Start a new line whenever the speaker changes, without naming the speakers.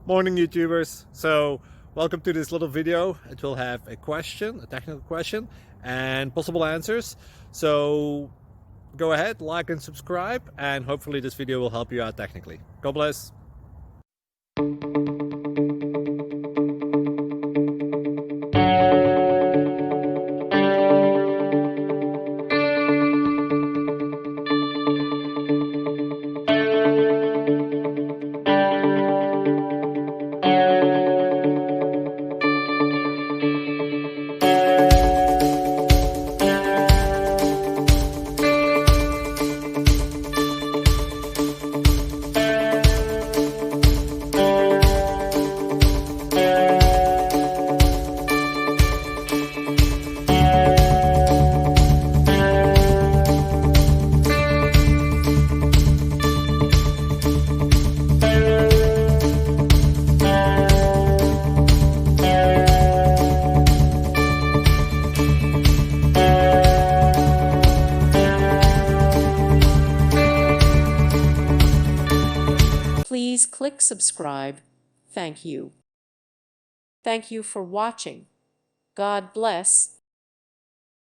Morning YouTubers. So welcome to this little video. It will have a question, a technical question, and possible answers. So go ahead, like and subscribe, and hopefully this video will help you out technically. God bless.
Please click subscribe. Thank you. Thank you for watching. God bless.